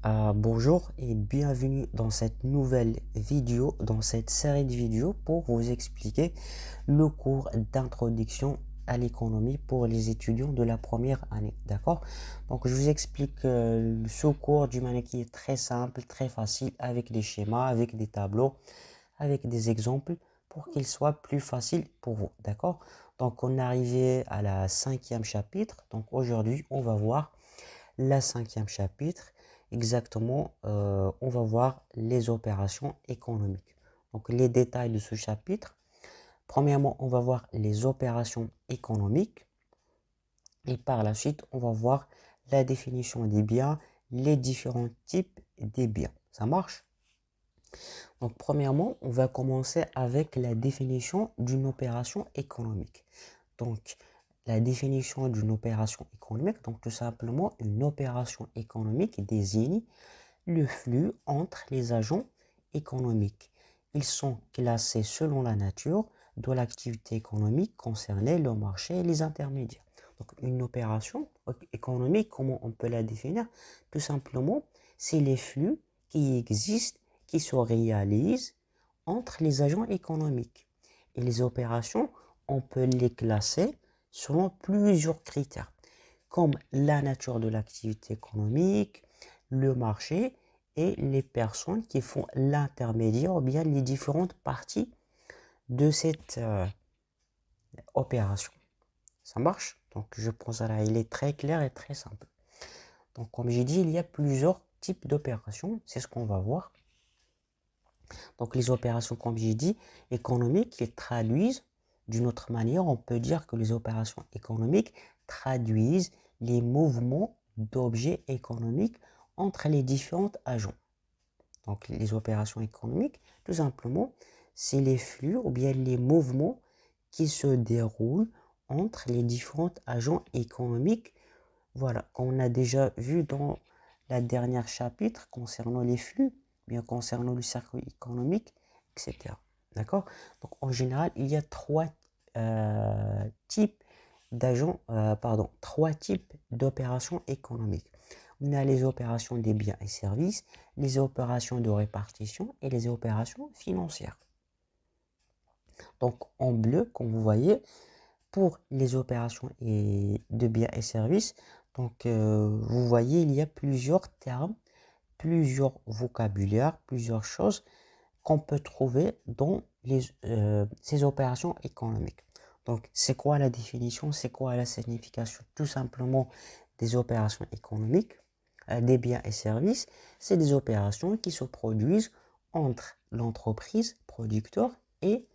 Bonjour et bienvenue dans cette nouvelle vidéo, dans cette série de vidéos pour vous expliquer le cours d'introduction à l'économie pour les étudiants de la première année. D'accord? Donc, je vous explique ce cours d'une manière qui est très simple, très facile, avec des schémas, avec des tableaux, avec des exemples pour qu'il soit plus facile pour vous. D'accord? Donc, on est arrivé à la cinquième chapitre. Donc, aujourd'hui, on va voir la cinquième chapitre. Exactement, on va voir les opérations économiques. Donc, les détails de ce chapitre. Premièrement, on va voir les opérations économiques. Et par la suite, on va voir la définition des biens, les différents types des biens. Ça marche? Donc, premièrement, on va commencer avec la définition d'une opération économique. Donc, la définition d'une opération économique, donc tout simplement, une opération économique désigne le flux entre les agents économiques. Ils sont classés selon la nature de l'activité économique concernée, le marché et les intermédiaires. Donc, une opération économique, comment on peut la définir? Tout simplement, c'est les flux qui existent, qui se réalisent entre les agents économiques. Et les opérations, on peut les classer selon plusieurs critères, comme la nature de l'activité économique, le marché et les personnes qui font l'intermédiaire ou bien les différentes parties de cette opération. Ça marche? Donc je pense là, il est très clair et très simple. Donc comme j'ai dit, il y a plusieurs types d'opérations, c'est ce qu'on va voir. Donc les opérations, comme j'ai dit, économiques, ils traduisent d'une autre manière, on peut dire que les opérations économiques traduisent les mouvements d'objets économiques entre les différents agents. Donc les opérations économiques, tout simplement, c'est les flux ou bien les mouvements qui se déroulent entre les différents agents économiques. Voilà, comme on a déjà vu dans la dernière chapitre concernant les flux, bien concernant le circuit économique, etc. D'accord? Donc en général, il y a types trois types d'opérations économiques. On a les opérations des biens et services, les opérations de répartition et les opérations financières. Donc en bleu, comme vous voyez, pour les opérations de biens et services, donc vous voyez, il y a plusieurs termes, plusieurs vocabulaires, plusieurs choses qu'on peut trouver dans ces opérations économiques. Donc, c'est quoi la définition? C'est quoi la signification? Tout simplement, des opérations économiques, des biens et services, c'est des opérations qui se produisent entre l'entreprise producteur et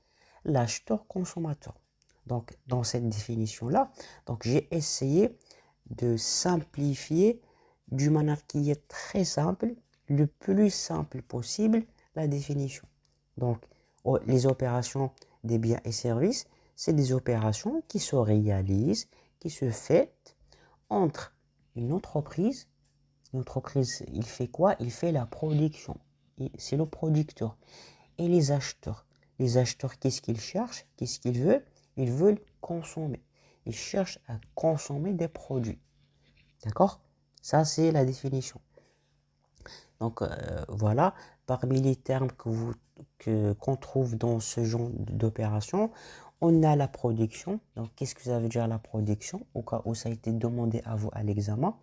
l'acheteur consommateur. Donc, dans cette définition-là, donc j'ai essayé de simplifier d'une manière qui est très simple, le plus simple possible, la définition. Donc, les opérations des biens et services, c'est des opérations qui se réalisent, qui se font entre une entreprise. L'entreprise, il fait quoi? Il fait la production. C'est le producteur. Et les acheteurs. Les acheteurs, qu'est-ce qu'ils cherchent? Qu'est-ce qu'ils veulent? Ils veulent consommer. Ils cherchent à consommer des produits. D'accord? Ça, c'est la définition. Donc, voilà. Parmi les termes qu'on trouve dans ce genre d'opération, on a la production. Donc, qu'est-ce que ça veut dire la production? Au cas où ça a été demandé à vous à l'examen.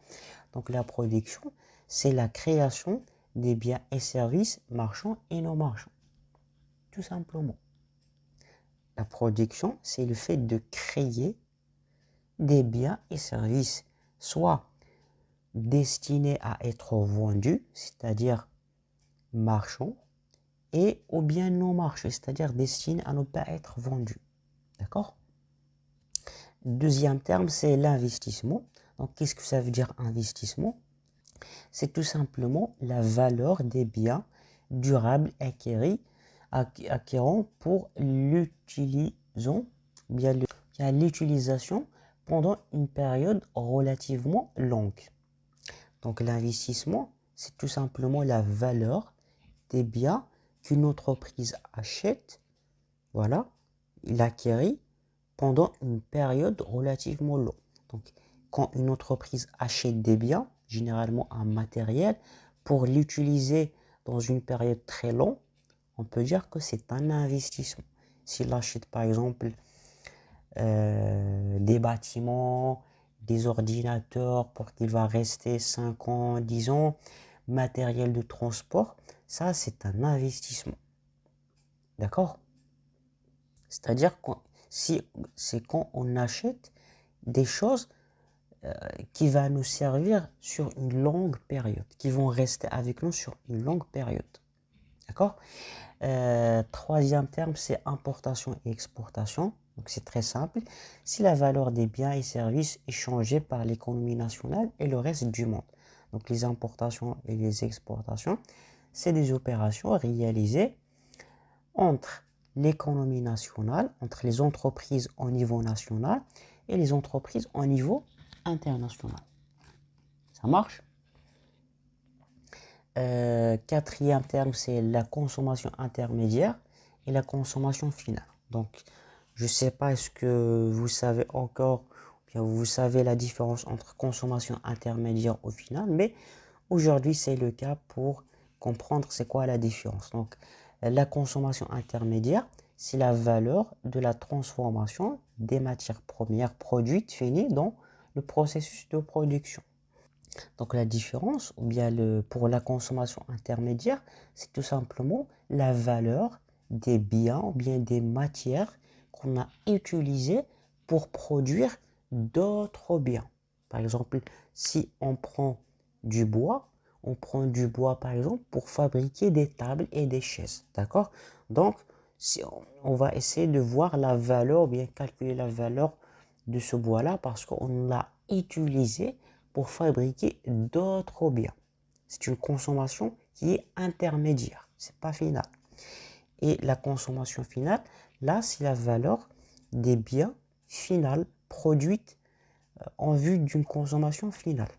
Donc, la production, c'est la création des biens et services marchands et non marchands. Tout simplement. La production, c'est le fait de créer des biens et services, soit destinés à être vendus, c'est-à-dire marchands, et ou bien non marchands, c'est-à-dire destinés à ne pas être vendus. D'accord? Deuxième terme, c'est l'investissement. Donc, qu'est-ce que ça veut dire investissement? C'est tout simplement la valeur des biens durables acquérant pour l'utilisation pendant une période relativement longue. Donc l'investissement, c'est tout simplement la valeur des biens qu'une entreprise achète, voilà, il acquérit pendant une période relativement longue. Donc quand une entreprise achète des biens, généralement un matériel, pour l'utiliser dans une période très longue, on peut dire que c'est un investissement. S'il achète par exemple des bâtiments, des ordinateurs pour qu'il va rester 5 ans, 10 ans, matériel de transport, ça c'est un investissement. D'accord? C'est-à-dire que si c'est quand on achète des choses qui va nous servir sur une longue période, qui vont rester avec nous sur une longue période. D'accord? Troisième terme, c'est importation et exportation. Donc c'est très simple. Si la valeur des biens et services est changée par l'économie nationale et le reste du monde. Donc les importations et les exportations, c'est des opérations réalisées entre l'économie nationale, entre les entreprises au niveau national et les entreprises au niveau international. Ça marche? Quatrième terme, c'est la consommation intermédiaire et la consommation finale. Donc, je ne sais pas, est-ce que vous savez encore, ou bien vous savez la différence entre consommation intermédiaire ou finale, mais aujourd'hui, c'est le cas pour comprendre c'est quoi la différence. Donc, la consommation intermédiaire, c'est la valeur de la transformation des matières premières produites finies dans le processus de production. Donc la différence, ou bien pour la consommation intermédiaire, c'est tout simplement la valeur des biens ou bien des matières qu'on a utilisées pour produire d'autres biens. Par exemple, si on prend du bois par exemple pour fabriquer des tables et des chaises. D'accord? Donc, si on va essayer de voir la valeur, ou bien calculer la valeur de ce bois-là parce qu'on l'a utilisé pour fabriquer d'autres biens. C'est une consommation qui est intermédiaire, c'est pas final. Et la consommation finale, là, c'est la valeur des biens finales produites en vue d'une consommation finale.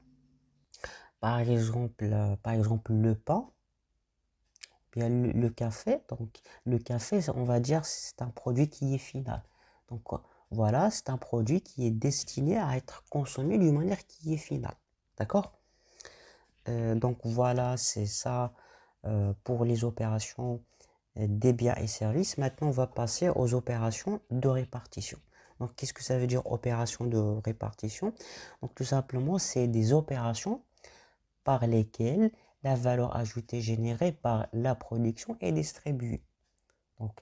Par exemple le pain, bien le café. Donc le café, on va dire, c'est un produit qui est final. Donc voilà, c'est un produit qui est destiné à être consommé d'une manière qui est finale. D'accord? Donc voilà, c'est ça pour les opérations des biens et services. Maintenant, on va passer aux opérations de répartition. Donc, qu'est-ce que ça veut dire opération de répartition? Donc, tout simplement, c'est des opérations par lesquelles la valeur ajoutée générée par la production est distribuée. Donc,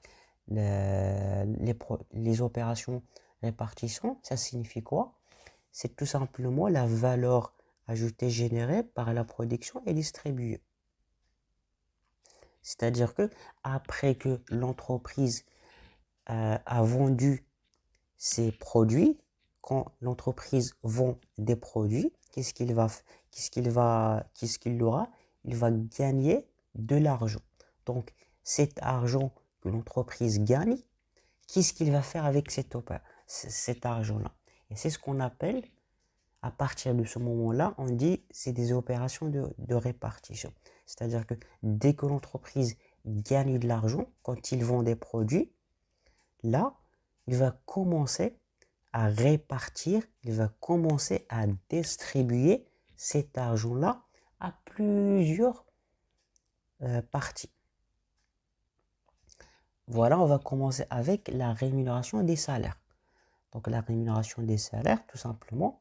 les opérations répartition, ça signifie quoi? C'est tout simplement la valeur ajoutée générée par la production et distribuée. C'est-à-dire que après que l'entreprise a vendu ses produits, quand l'entreprise vend des produits, qu'est-ce qu'il aura? Il va gagner de l'argent. Donc cet argent que l'entreprise gagne, qu'est-ce qu'il va faire avec cet argent-là? Et c'est ce qu'on appelle, à partir de ce moment-là, on dit c'est des opérations de répartition. C'est-à-dire que dès que l'entreprise gagne de l'argent, quand il vend des produits, là, il va commencer à répartir, il va commencer à distribuer cet argent-là à plusieurs parties. Voilà, on va commencer avec la rémunération des salaires. Donc la rémunération des salaires, tout simplement,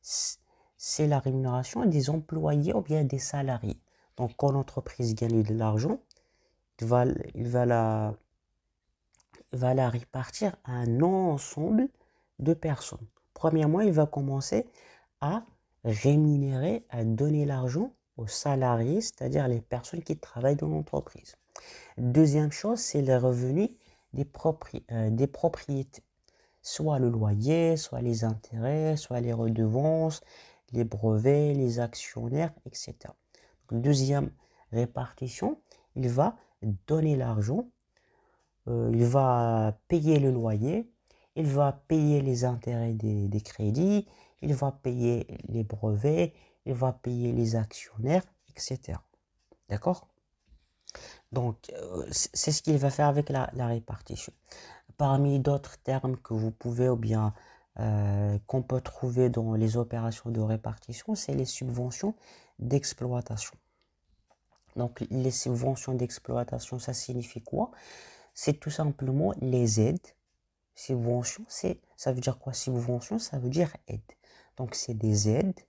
c'est la rémunération des employés ou bien des salariés. Donc quand l'entreprise gagne de l'argent, il va la répartir à un ensemble de personnes. Premièrement, il va commencer à rémunérer, à donner l'argent aux salariés, c'est-à-dire les personnes qui travaillent dans l'entreprise. Deuxième chose, c'est les revenus des propriétés. Soit le loyer, soit les intérêts, soit les redevances, les brevets, les actionnaires, etc. Donc, deuxième répartition, il va donner l'argent, il va payer le loyer, il va payer les intérêts des crédits, il va payer les brevets, il va payer les actionnaires, etc. D'accord? Donc, c'est ce qu'il va faire avec la répartition. Parmi d'autres termes que vous pouvez ou bien qu'on peut trouver dans les opérations de répartition, c'est les subventions d'exploitation. Donc, les subventions d'exploitation, ça signifie quoi? C'est tout simplement les aides. Subvention, ça veut dire quoi? Subvention, ça veut dire aide. Donc, c'est des aides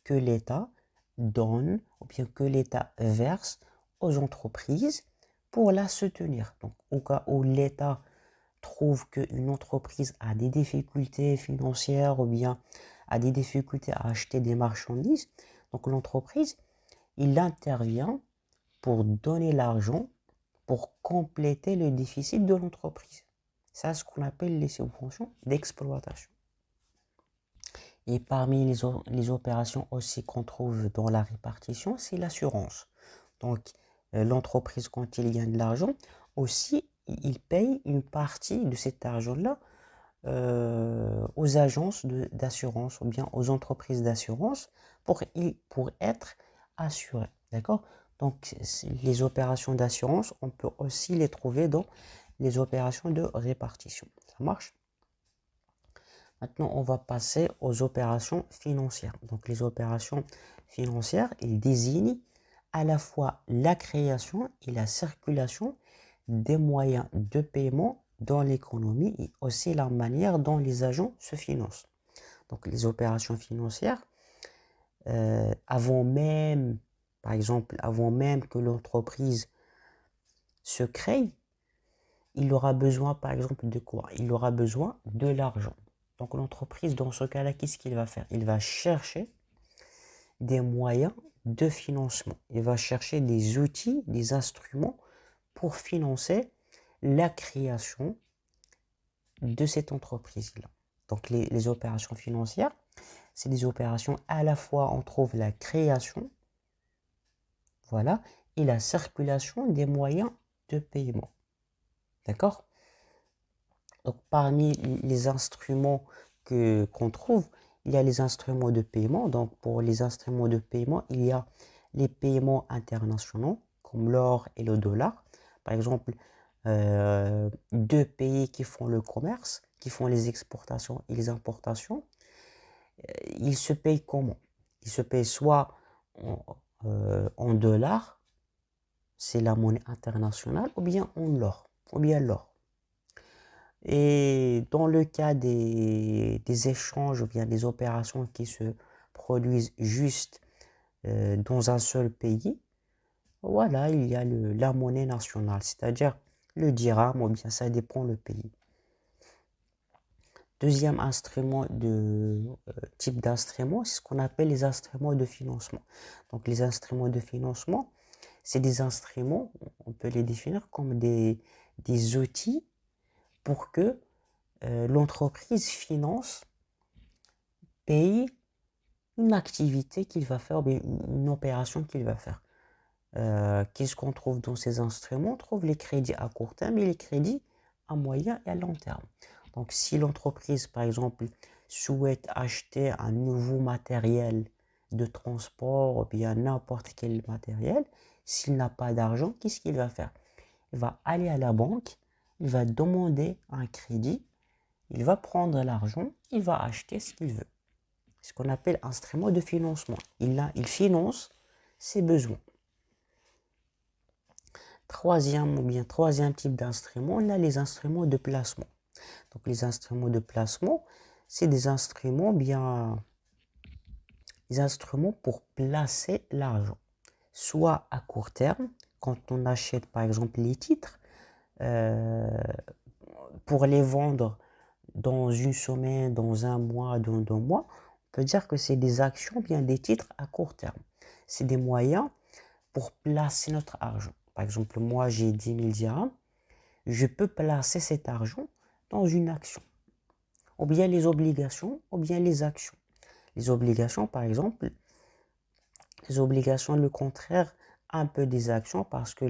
que l'État donne ou bien que l'État verse aux entreprises pour la soutenir. Donc, au cas où l'État trouve qu'une entreprise a des difficultés financières ou bien a des difficultés à acheter des marchandises, donc l'entreprise, il intervient pour donner l'argent pour compléter le déficit de l'entreprise. C'est ce qu'on appelle les subventions d'exploitation. Et parmi les opérations aussi qu'on trouve dans la répartition, c'est l'assurance. Donc, l'entreprise, quand il gagne de l'argent, aussi, il paye une partie de cet argent-là aux agences d'assurance ou bien aux entreprises d'assurance pour être assuré. D'accord? Donc, les opérations d'assurance, on peut aussi les trouver dans les opérations de répartition. Ça marche? Maintenant, on va passer aux opérations financières. Donc, les opérations financières, ils désignent à la fois la création et la circulation des moyens de paiement dans l'économie et aussi la manière dont les agents se financent. Donc, les opérations financières, avant même, par exemple, avant même que l'entreprise se crée, il aura besoin, par exemple, de quoi? Il aura besoin de l'argent. Donc l'entreprise, dans ce cas-là, qu'est-ce qu'il va faire? Il va chercher des moyens de financement. Il va chercher des outils, des instruments pour financer la création de cette entreprise-là. Donc les opérations financières, c'est des opérations à la fois, on trouve la création, voilà, et la circulation des moyens de paiement. D'accord? Donc, parmi les instruments qu'on trouve, il y a les instruments de paiement. Donc, pour les instruments de paiement, il y a les paiements internationaux, comme l'or et le dollar. Par exemple, deux pays qui font le commerce, qui font les exportations et les importations, ils se payent comment? Ils se payent soit en dollars, c'est la monnaie internationale, ou bien en l'or, ou bien l'or. Et dans le cas des échanges ou bien des opérations qui se produisent juste dans un seul pays, voilà, il y a la monnaie nationale, c'est-à-dire le dirham ou bien ça dépend le pays. Deuxième instrument type d'instrument, c'est ce qu'on appelle les instruments de financement. Donc les instruments de financement, c'est des instruments, on peut les définir comme des outils pour que l'entreprise finance, paye une activité qu'il va faire, bien une opération qu'il va faire. Qu'est-ce qu'on trouve dans ces instruments? On trouve les crédits à court terme et les crédits à moyen et à long terme. Donc, si l'entreprise, par exemple, souhaite acheter un nouveau matériel de transport ou bien n'importe quel matériel, s'il n'a pas d'argent, qu'est-ce qu'il va faire? Il va aller à la banque, il va demander un crédit, il va prendre l'argent, il va acheter ce qu'il veut. C'est ce qu'on appelle instrument de financement. Il finance ses besoins. Troisième type d'instrument, on a les instruments de placement. Donc les instruments de placement, c'est des instruments pour placer l'argent. Soit à court terme, quand on achète par exemple les titres, pour les vendre dans une semaine, dans un mois, dans 2 mois, on peut dire que c'est des actions, bien des titres à court terme. C'est des moyens pour placer notre argent. Par exemple, moi j'ai 10 000 dirhams, je peux placer cet argent dans une action. Ou bien les obligations, ou bien les actions. Les obligations, par exemple, les obligations, le contraire un peu des actions, parce que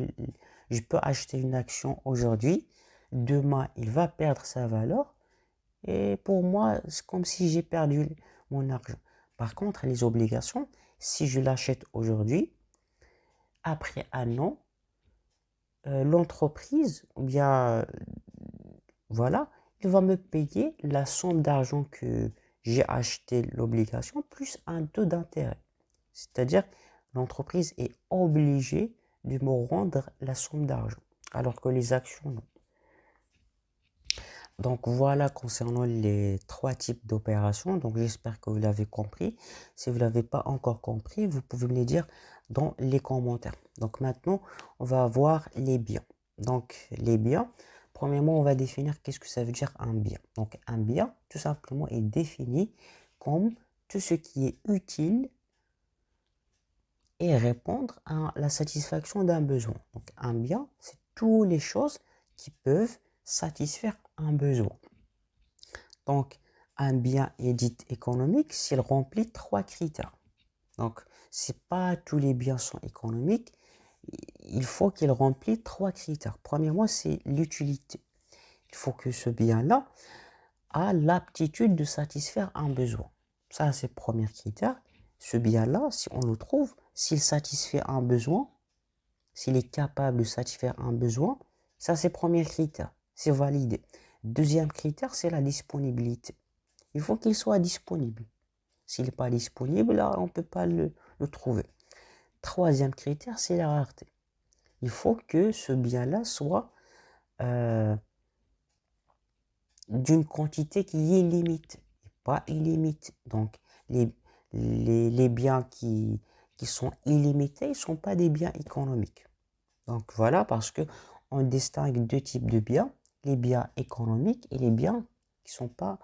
je peux acheter une action aujourd'hui, demain il va perdre sa valeur, et pour moi, c'est comme si j'ai perdu mon argent. Par contre, les obligations, si je l'achète aujourd'hui, après un an, l'entreprise, ou bien, voilà, il va me payer la somme d'argent que j'ai acheté l'obligation, plus un taux d'intérêt. C'est-à-dire, l'entreprise est obligée de me rendre la somme d'argent, alors que les actions, non. Donc voilà concernant les trois types d'opérations. Donc j'espère que vous l'avez compris. Si vous ne l'avez pas encore compris, vous pouvez me le dire dans les commentaires. Donc maintenant, on va voir les biens. Donc les biens, premièrement, on va définir qu'est-ce que ça veut dire un bien. Donc un bien, tout simplement, est défini comme tout ce qui est utile et répondre à la satisfaction d'un besoin. Donc un bien, c'est toutes les choses qui peuvent satisfaire un besoin. Donc, un bien est dit économique s'il remplit trois critères. Donc, c'est pas tous les biens sont économiques. Il faut qu'il remplisse trois critères. Premièrement, c'est l'utilité. Il faut que ce bien-là a l'aptitude de satisfaire un besoin. Ça, c'est le premier critère. Ce bien-là, si on le trouve, s'il satisfait un besoin, s'il est capable de satisfaire un besoin, ça, c'est le premier critère. C'est validé. Deuxième critère, c'est la disponibilité. Il faut qu'il soit disponible. S'il n'est pas disponible, là, on ne peut pas le trouver. Troisième critère, c'est la rareté. Il faut que ce bien-là soit d'une quantité qui est limitée, pas illimitée. Donc, les biens qui sont illimités ne sont pas des biens économiques. Donc, voilà, parce qu'on distingue deux types de biens, les biens économiques et les biens qui ne sont pas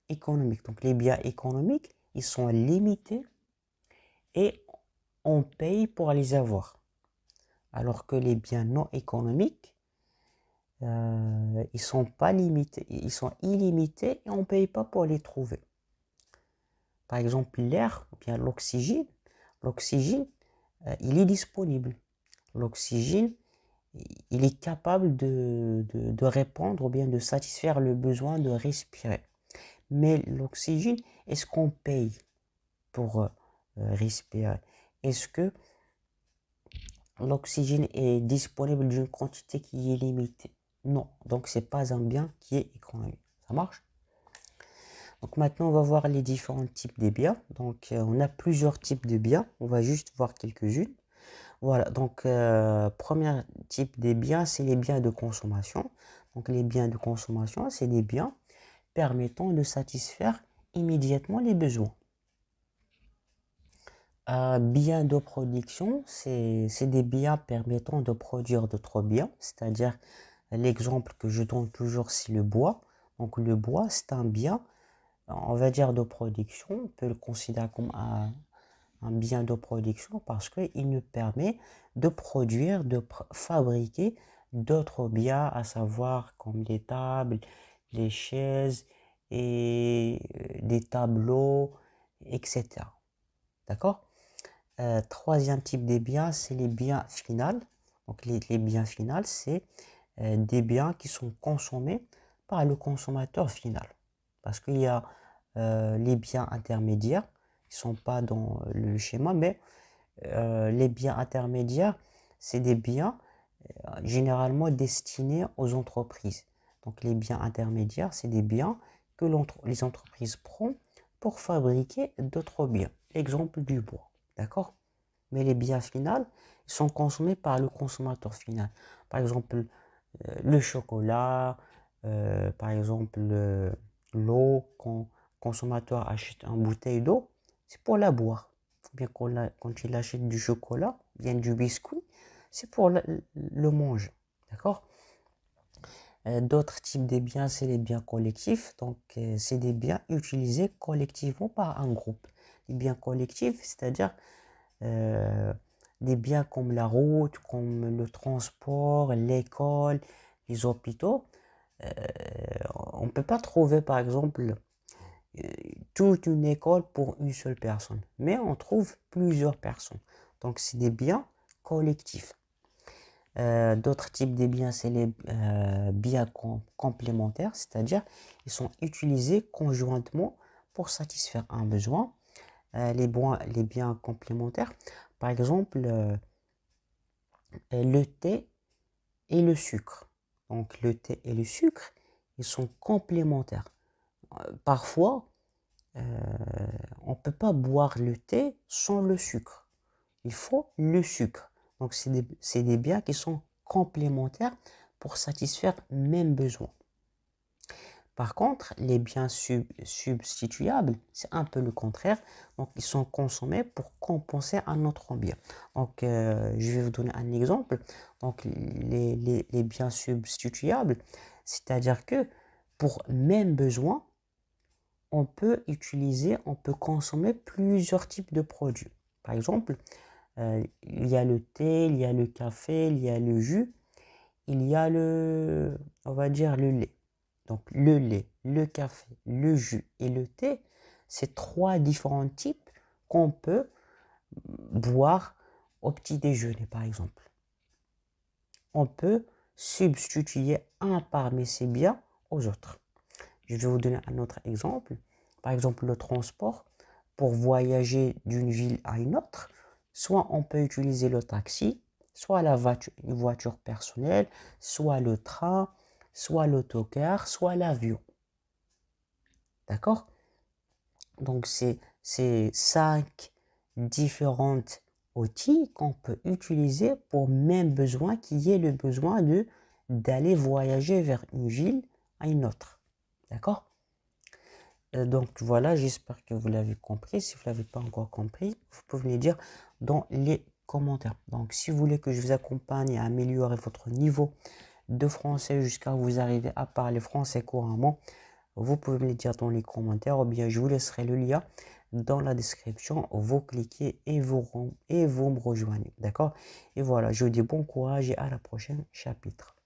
économiques. Donc, les biens économiques, ils sont limités et on paye pour les avoir. Alors que les biens non économiques, ils sont pas limités, ils sont illimités et on ne paye pas pour les trouver. Par exemple, l'air, bien l'oxygène, il est disponible. L'oxygène, il est capable de répondre ou bien de satisfaire le besoin de respirer. Mais l'oxygène, est-ce qu'on paye pour respirer? Est-ce que l'oxygène est disponible d'une quantité qui est limitée? Non, donc c'est pas un bien qui est économique. Ça marche? Donc maintenant, on va voir les différents types de biens. Donc on a plusieurs types de biens. On va juste voir quelques-unes. Voilà, donc premier type des biens, c'est les biens de consommation. Donc les biens de consommation, c'est des biens permettant de satisfaire immédiatement les besoins. Biens de production, c'est des biens permettant de produire d'autres biens, c'est-à-dire l'exemple que je donne toujours, c'est le bois. Donc le bois, c'est un bien, on va dire de production, on peut le considérer comme un bien de production parce qu'il nous permet de produire, de fabriquer d'autres biens, à savoir comme les tables, les chaises et des tableaux, etc. D'accord? Troisième type des biens, c'est les biens finals. Donc les biens finals, c'est des biens qui sont consommés par le consommateur final. Parce qu'il y a les biens intermédiaires, qui ne sont pas dans le schéma, mais les biens intermédiaires, c'est des biens généralement destinés aux entreprises. Donc les biens intermédiaires, c'est des biens que les entreprises prennent pour fabriquer d'autres biens. Exemple du bois. D'accord? Mais les biens finaux, ils sont consommés par le consommateur final. Par exemple, le chocolat, par exemple, l'eau, quand le consommateur achète une bouteille d'eau, c'est pour la boire. Bien quand il achète du chocolat, bien du biscuit, c'est pour le manger. D'accord? D'autres types de biens, c'est les biens collectifs. Donc, c'est des biens utilisés collectivement par un groupe. Les biens collectifs, c'est-à-dire des biens comme la route, comme le transport, l'école, les hôpitaux. On ne peut pas trouver, par exemple, toute une école pour une seule personne, mais on trouve plusieurs personnes. Donc, c'est des biens collectifs. D'autres types de biens, c'est les biens complémentaires, c'est-à-dire ils sont utilisés conjointement pour satisfaire un besoin. Les biens complémentaires, par exemple, le thé et le sucre. Donc le thé et le sucre, ils sont complémentaires. Parfois, on ne peut pas boire le thé sans le sucre. Il faut le sucre. Donc, c'est des biens qui sont complémentaires pour satisfaire même besoin. Par contre, les biens substituables, c'est un peu le contraire. Donc, ils sont consommés pour compenser un autre bien. Donc, je vais vous donner un exemple. Donc, les biens substituables, c'est-à-dire que pour même besoin, on peut consommer plusieurs types de produits. Par exemple, il y a le thé, il y a le café, il y a le jus, il y a on va dire le lait. Donc le lait, le café, le jus et le thé, c'est trois différents types qu'on peut boire au petit déjeuner, par exemple. On peut substituer un parmi ces biens aux autres. Je vais vous donner un autre exemple. Par exemple, le transport. Pour voyager d'une ville à une autre, soit on peut utiliser le taxi, soit une voiture personnelle, soit le train, soit l'autocar, soit l'avion. D'accord? Donc, c'est 5 différentes outils qu'on peut utiliser pour même besoin, qui est le besoin d'aller voyager vers une ville à une autre. D'accord? Donc voilà, j'espère que vous l'avez compris. Si vous ne l'avez pas encore compris, vous pouvez me dire dans les commentaires. Donc si vous voulez que je vous accompagne à améliorer votre niveau de français jusqu'à vous arriver à parler français couramment, vous pouvez me le dire dans les commentaires ou bien je vous laisserai le lien dans la description. Vous cliquez et vous me rejoignez. D'accord? Et voilà, je vous dis bon courage et à la prochaine chapitre.